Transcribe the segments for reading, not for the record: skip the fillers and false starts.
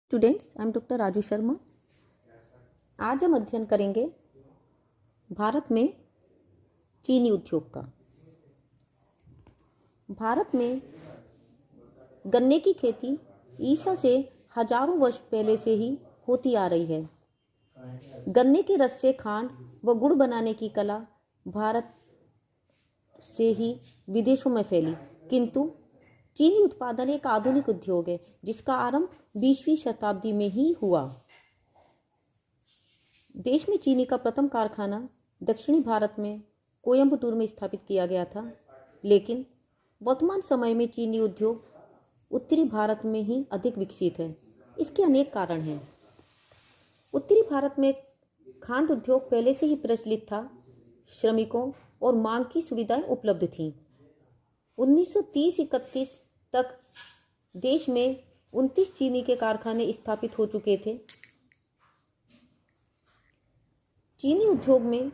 Students, I am doctor Raju Sharma. आज हम अध्ययन करेंगे भारत में चीनी उद्योग का। भारत में गन्ने की खेती ईसा से हजारों वर्ष पहले से ही होती आ रही है। गन्ने के रस से खांड व गुड़ बनाने की कला भारत से ही विदेशों में फैली, किंतु चीनी उत्पादन एक आधुनिक उद्योग है जिसका आरंभ 20वीं शताब्दी में ही हुआ। देश में चीनी का प्रथम कारखाना दक्षिणी भारत में कोयम्बटूर में स्थापित किया गया था, लेकिन वर्तमान समय में चीनी उद्योग उत्तरी भारत में ही अधिक विकसित है। इसके अनेक कारण हैं। उत्तरी भारत में खांड उद्योग पहले से ही प्रचलित था, श्रमिकों और मांग की सुविधाएं उपलब्ध थीं। 1930-31 तक देश में 29 चीनी के कारखाने स्थापित हो चुके थे। चीनी उद्योग में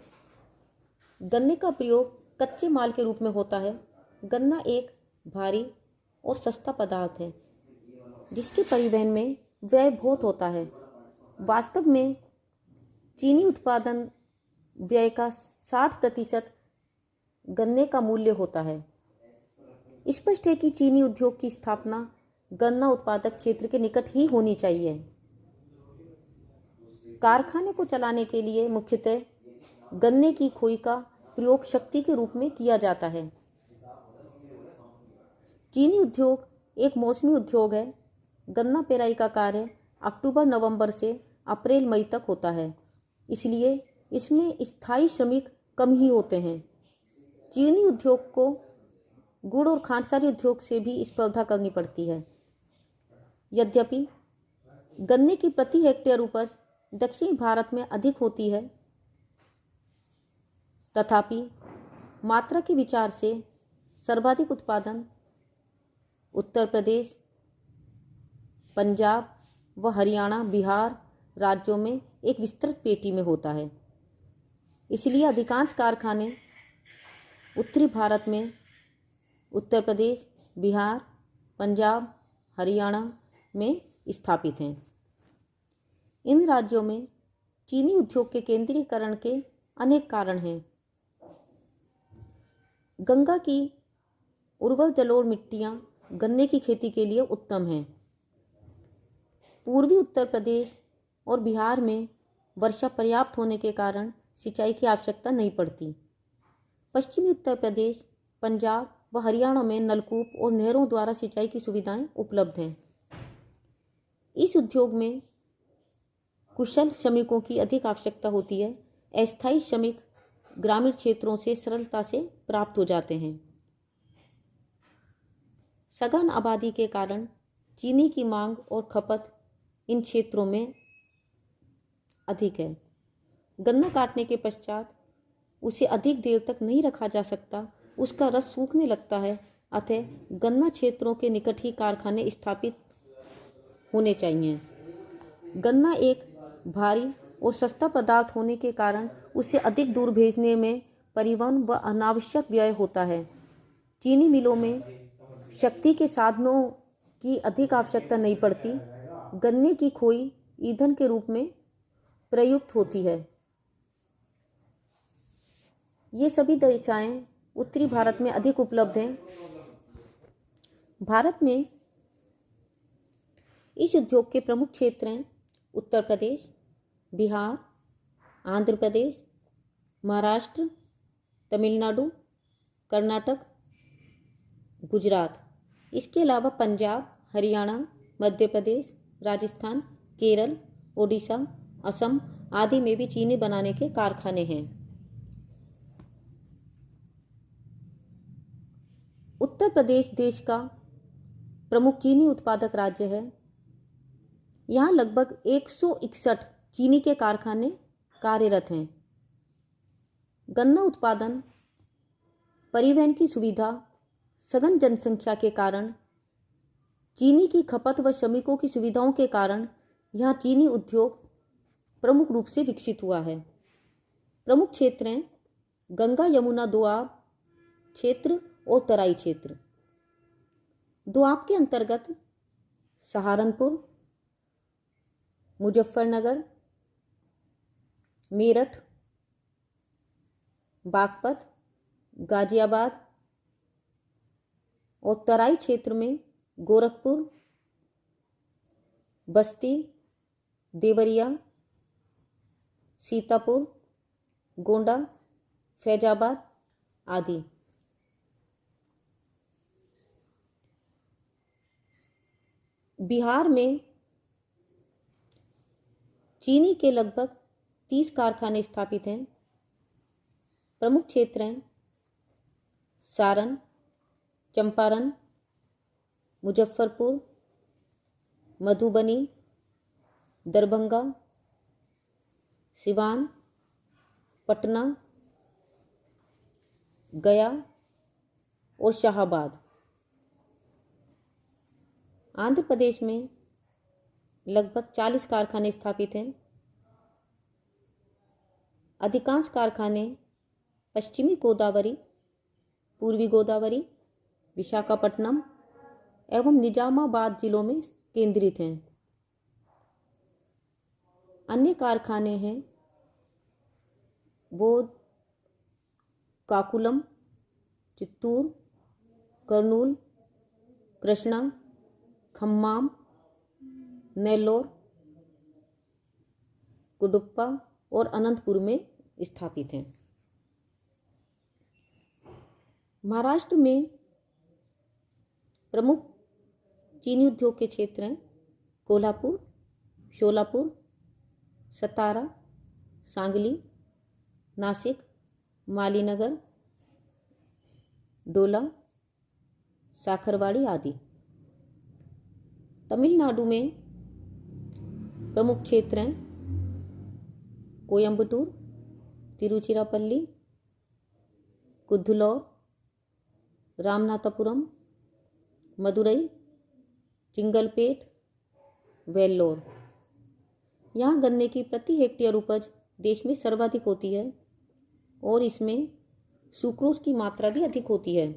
गन्ने का प्रयोग कच्चे माल के रूप में होता है। गन्ना एक भारी और सस्ता पदार्थ है जिसके परिवहन में व्यय बहुत होता है। वास्तव में चीनी उत्पादन व्यय का 60% गन्ने का मूल्य होता है। स्पष्ट है कि चीनी उद्योग की स्थापना गन्ना उत्पादक क्षेत्र के निकट ही होनी चाहिए। कारखाने को चलाने के लिए मुख्यतः गन्ने की खोई का प्रयोग शक्ति के रूप में किया जाता है। चीनी उद्योग एक मौसमी उद्योग है। गन्ना पेराई का कार्य अक्टूबर-नवंबर से अप्रैल-मई तक होता है, इसलिए इसमें स्थायी श्रमिक कम ही होते हैं। चीनी उद्योग को गुड़ और खांडसारी उद्योग से भी स्पर्धा करनी पड़ती है। यद्यपि गन्ने की प्रति हेक्टेयर उपज दक्षिणी भारत में अधिक होती है, तथापि मात्रा के विचार से सर्वाधिक उत्पादन उत्तर प्रदेश, पंजाब व हरियाणा, बिहार राज्यों में एक विस्तृत पेटी में होता है। इसलिए अधिकांश कारखाने उत्तरी भारत में उत्तर प्रदेश, बिहार, पंजाब, हरियाणा में स्थापित हैं। इन राज्यों में चीनी उद्योग के केंद्रीकरण के अनेक कारण हैं। गंगा की उर्वर जलोढ़ मिट्टियाँ गन्ने की खेती के लिए उत्तम हैं। पूर्वी उत्तर प्रदेश और बिहार में वर्षा पर्याप्त होने के कारण सिंचाई की आवश्यकता नहीं पड़ती। पश्चिमी उत्तर प्रदेश, पंजाब व हरियाणा में नलकूप और नहरों द्वारा सिंचाई की सुविधाएं उपलब्ध हैं। इस उद्योग में कुशल श्रमिकों की अधिक आवश्यकता होती है। अस्थायी श्रमिक ग्रामीण क्षेत्रों से सरलता से प्राप्त हो जाते हैं। सघन आबादी के कारण चीनी की मांग और खपत इन क्षेत्रों में अधिक है। गन्ना काटने के पश्चात उसे अधिक देर तक नहीं रखा जा सकता, उसका रस सूखने लगता है। अतः गन्ना क्षेत्रों के निकट ही कारखाने स्थापित होने चाहिए। गन्ना एक भारी और सस्ता पदार्थ होने के कारण उसे अधिक दूर भेजने में परिवहन व अनावश्यक व्यय होता है। चीनी मिलों में शक्ति के साधनों की अधिक आवश्यकता नहीं पड़ती। गन्ने की खोई ईंधन के रूप में प्रयुक्त होती है। ये सभी दशाएं उत्तरी भारत में अधिक उपलब्ध हैं। भारत में इस उद्योग के प्रमुख क्षेत्र हैं उत्तर प्रदेश, बिहार, आंध्र प्रदेश, महाराष्ट्र, तमिलनाडु, कर्नाटक, गुजरात। इसके अलावा पंजाब, हरियाणा, मध्य प्रदेश, राजस्थान, केरल, ओडिशा, असम आदि में भी चीनी बनाने के कारखाने हैं। उत्तर प्रदेश देश का प्रमुख चीनी उत्पादक राज्य है। यहाँ लगभग 161 चीनी के कारखाने कार्यरत हैं। गन्ना उत्पादन, परिवहन की सुविधा, सघन जनसंख्या के कारण, चीनी की खपत व श्रमिकों की सुविधाओं के कारण यहाँ चीनी उद्योग प्रमुख रूप से विकसित हुआ है। प्रमुख क्षेत्र हैं गंगा यमुना दोआब क्षेत्र और तराई क्षेत्र। दोआब के अंतर्गत सहारनपुर, मुजफ्फरनगर, मेरठ, बागपत, गाजियाबाद और तराई क्षेत्र में गोरखपुर, बस्ती, देवरिया, सीतापुर, गोंडा, फैजाबाद आदि। बिहार में चीनी के लगभग 30 कारखाने स्थापित हैं। प्रमुख क्षेत्र हैं सारण, चंपारण, मुजफ्फरपुर, मधुबनी, दरभंगा, सिवान, पटना, गया और शाहाबाद। आंध्र प्रदेश में लगभग 40 कारखाने स्थापित हैं। अधिकांश कारखाने पश्चिमी गोदावरी, पूर्वी गोदावरी, विशाखापट्टनम एवं निजामाबाद जिलों में केंद्रित हैं। अन्य कारखाने हैं वो काकुलम, चित्तूर, कर्नूल, कृष्णा, खम्माम, नेल्लोर, कुडुप्पा और अनंतपुर में स्थापित हैं। महाराष्ट्र में प्रमुख चीनी उद्योग के क्षेत्र हैं कोल्हापुर, शोलापुर, सतारा, सांगली, नासिक, मालीनगर, डोला, साखरवाड़ी आदि। तमिलनाडु में प्रमुख क्षेत्र हैं कोयम्बटूर, तिरुचिरापल्ली, कुद्दुलौर, रामनाथपुरम, मदुरई, चिंगलपेट, वेल्लोर। यहाँ गन्ने की प्रति हेक्टेयर उपज देश में सर्वाधिक होती है और इसमें सुक्रोज की मात्रा भी अधिक होती है।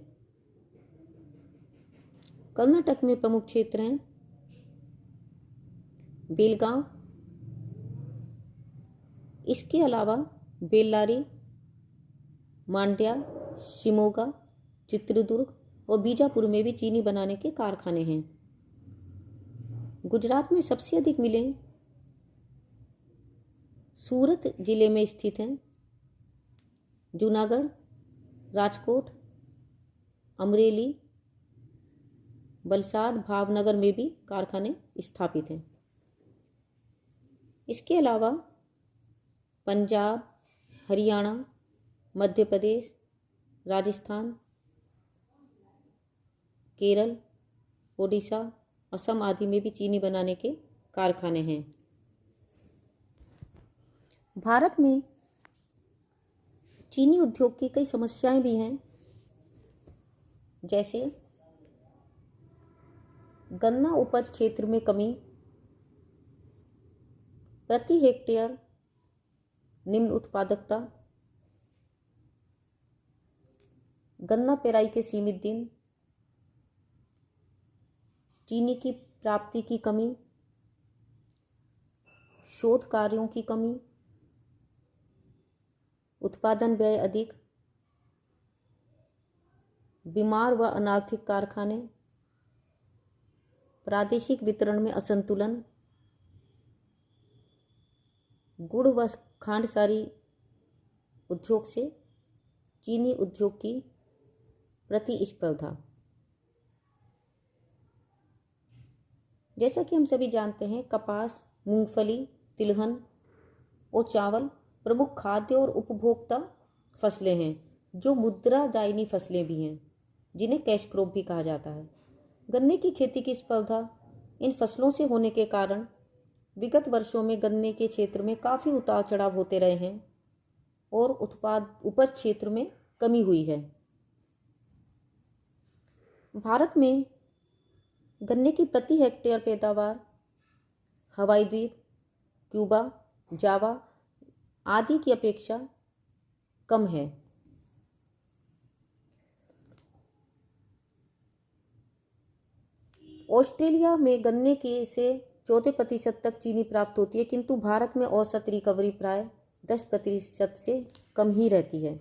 कर्नाटक में प्रमुख क्षेत्र हैं बेलगांव, इसके अलावा बेल्लारी, मांड्या, शिमोगा, चित्रदुर्ग और बीजापुर में भी चीनी बनाने के कारखाने हैं। गुजरात में सबसे अधिक मिलें सूरत जिले में स्थित हैं। जूनागढ़, राजकोट, अमरेली, वलसाड, भावनगर में भी कारखाने स्थापित हैं। इसके अलावा पंजाब, हरियाणा, मध्य प्रदेश, राजस्थान, केरल, ओडिशा, असम आदि में भी चीनी बनाने के कारखाने हैं। भारत में चीनी उद्योग की कई समस्याएं भी हैं, जैसे गन्ना उपज क्षेत्र में कमी, प्रति हेक्टेयर निम्न उत्पादकता, गन्ना पेराई के सीमित दिन, चीनी की प्राप्ति की कमी, शोध कार्यों की कमी, उत्पादन व्यय अधिक, बीमार व अनार्थिक कारखाने, प्रादेशिक वितरण में असंतुलन, गुड़ व खांडसारी उद्योग से चीनी उद्योग की प्रतिस्पर्धा। जैसा कि हम सभी जानते हैं, कपास, मूंगफली, तिलहन और चावल प्रमुख खाद्य और उपभोक्ता फसलें हैं, जो मुद्रादायिनी फसलें भी हैं, जिन्हें कैश क्रॉप भी कहा जाता है। गन्ने की खेती की स्पर्धा इन फसलों से होने के कारण विगत वर्षों में गन्ने के क्षेत्र में काफ़ी उतार चढ़ाव होते रहे हैं और उपज क्षेत्र में कमी हुई है। भारत में गन्ने की प्रति हेक्टेयर पैदावार हवाई द्वीप, क्यूबा, जावा आदि की अपेक्षा कम है। ऑस्ट्रेलिया में गन्ने के से 14% तक चीनी प्राप्त होती है, किंतु भारत में औसत रिकवरी प्राय 10% से कम ही रहती है।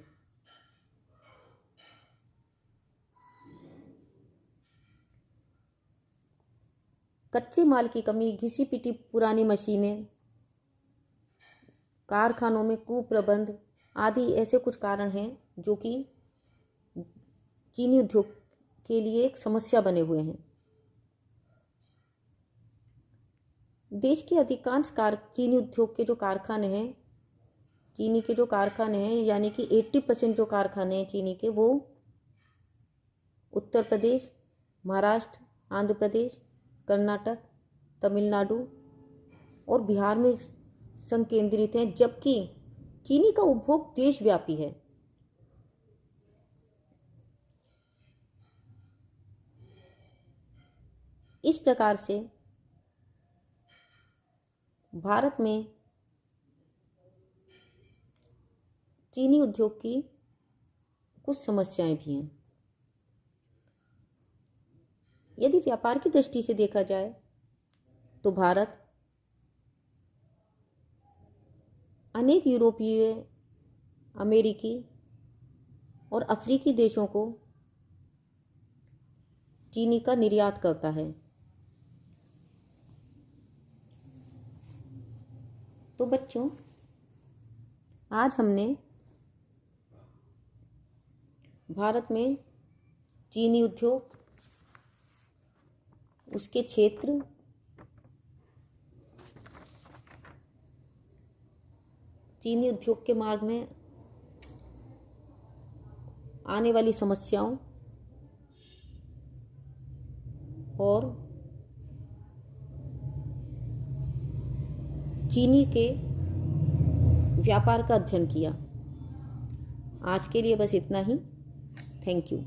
कच्चे माल की कमी, घिसी पिटी पुरानी मशीनें, कारखानों में कुप्रबंध आदि ऐसे कुछ कारण हैं जो कि चीनी उद्योग के लिए एक समस्या बने हुए हैं। देश के अधिकांश चीनी उद्योग के जो कारखाने हैं, चीनी के जो कारखाने हैं, यानी कि 80% जो कारखाने हैं चीनी के, वो उत्तर प्रदेश, महाराष्ट्र, आंध्र प्रदेश, कर्नाटक, तमिलनाडु और बिहार में संकेंद्रित हैं, जबकि चीनी का उपभोग देशव्यापी है। इस प्रकार से भारत में चीनी उद्योग की कुछ समस्याएं भी हैं। यदि व्यापार की दृष्टि से देखा जाए तो भारत अनेक यूरोपीय, अमेरिकी और अफ्रीकी देशों को चीनी का निर्यात करता है। तो बच्चों, आज हमने भारत में चीनी उद्योग, उसके क्षेत्र, चीनी उद्योग के मार्ग में आने वाली समस्याओं और चीनी के व्यापार का अध्ययन किया। आज के लिए बस इतना ही। Thank you.